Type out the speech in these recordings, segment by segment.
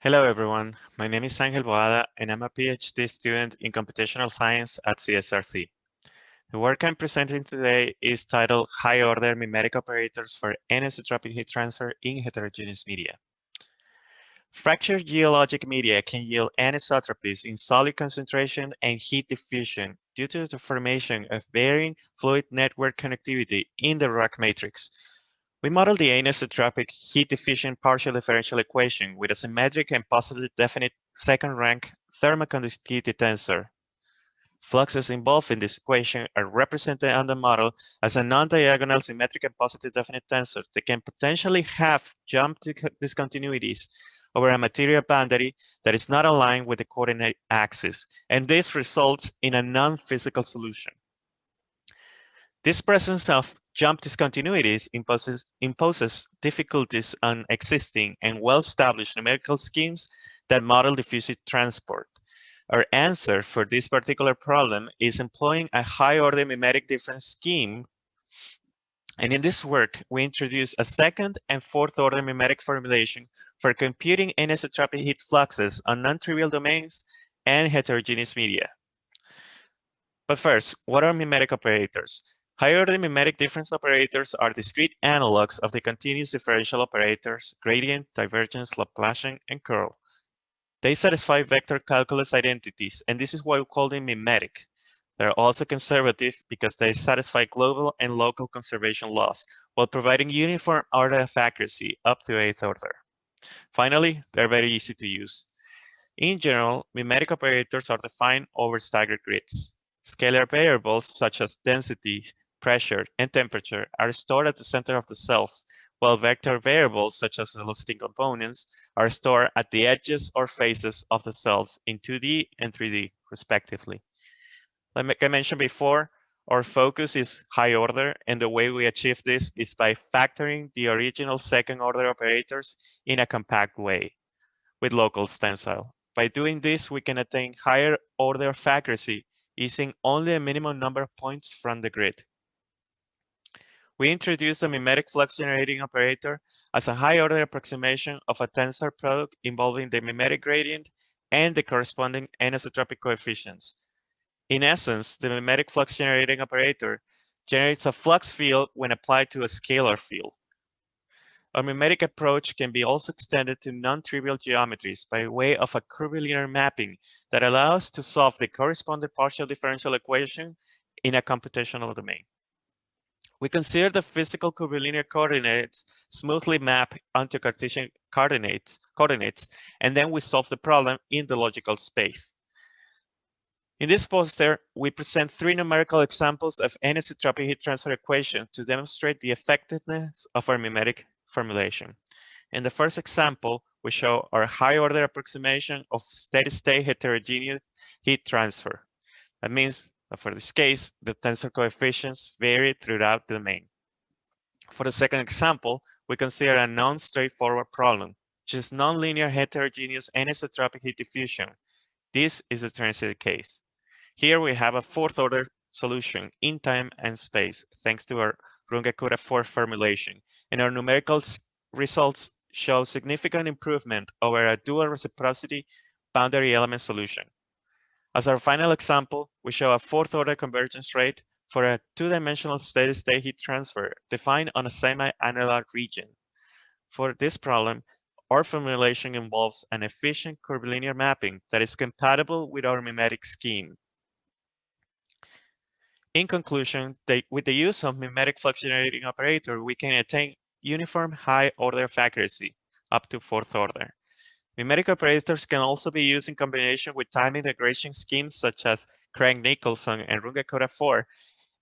Hello, everyone. My name is Boada, and I'm a PhD student in computational science at CSRC. The work I'm presenting today is titled High-Order Mimetic Operators for Anisotropic Heat Transfer in Heterogeneous Media. Fractured geologic media can yield anisotropies in solid concentration and heat diffusion due to the formation of varying fluid network connectivity in the rock matrix. We model the anisotropic heat diffusion partial differential equation with a symmetric and positively definite second-rank thermoconductivity tensor. Fluxes involved in this equation are represented on the model as a non-diagonal symmetric and positive definite tensor that can potentially have jump discontinuities over a material boundary that is not aligned with the coordinate axis, and this results in a non-physical solution. This presence of jump discontinuities imposes difficulties on existing and well-established numerical schemes that model diffusive transport. Our answer for this particular problem is employing a high-order mimetic difference scheme. And in this work, we introduce a second and fourth-order mimetic formulation for computing anisotropic heat fluxes on non-trivial domains and heterogeneous media. But first, what are mimetic operators? High-order mimetic difference operators are discrete analogs of the continuous differential operators, gradient, divergence, Laplacian, and curl. They satisfy vector calculus identities, and this is why we call them mimetic. They're also conservative because they satisfy global and local conservation laws, while providing uniform order of accuracy up to 8th order. Finally, they're very easy to use. In general, mimetic operators are defined over staggered grids. Scalar variables such as density, pressure, and temperature are stored at the center of the cells, while vector variables such as velocity components are stored at the edges or faces of the cells in 2D and 3D, respectively. Like I mentioned before, our focus is high order, and the way we achieve this is by factoring the original second order operators in a compact way with local stencil. By doing this, we can attain higher order of accuracy using only a minimum number of points from the grid. We introduced the mimetic flux generating operator as a high order approximation of a tensor product involving the mimetic gradient and the corresponding anisotropic coefficients. In essence, the mimetic flux generating operator generates a flux field when applied to a scalar field. Our mimetic approach can be also extended to non-trivial geometries by way of a curvilinear mapping that allows to solve the corresponding partial differential equation in a computational domain. We consider the physical curvilinear coordinates smoothly map onto Cartesian coordinates, and then we solve the problem in the logical space. In this poster, we present 3 numerical examples of anisotropic heat transfer equation to demonstrate the effectiveness of our mimetic formulation. In the first example, we show our high-order approximation of steady-state heterogeneous heat transfer. That means that for this case, the tensor coefficients vary throughout the domain. For the second example, we consider a non-straightforward problem, which is nonlinear heterogeneous anisotropic heat diffusion. This is the transitive case. Here we have a fourth-order solution in time and space, thanks to our Runge-Kutta 4 formulation, and our numerical results show significant improvement over a dual reciprocity boundary element solution. As our final example, we show a fourth-order convergence rate for a 2-dimensional steady-state heat transfer defined on a semi-analog region. For this problem, our formulation involves an efficient curvilinear mapping that is compatible with our mimetic scheme. In conclusion, with the use of mimetic flux generating operator, we can attain uniform high order of accuracy up to 4th order. Mimetic operators can also be used in combination with time integration schemes such as Craig-Nicholson and Runge-Kutta 4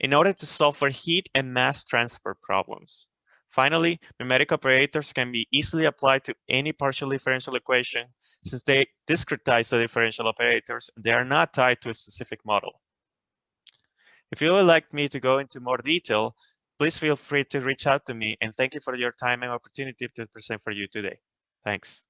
in order to solve for heat and mass transfer problems. Finally, mimetic operators can be easily applied to any partial differential equation since they discretize the differential operators. They are not tied to a specific model. If you would like me to go into more detail, please feel free to reach out to me, and thank you for your time and opportunity to present for you today. Thanks.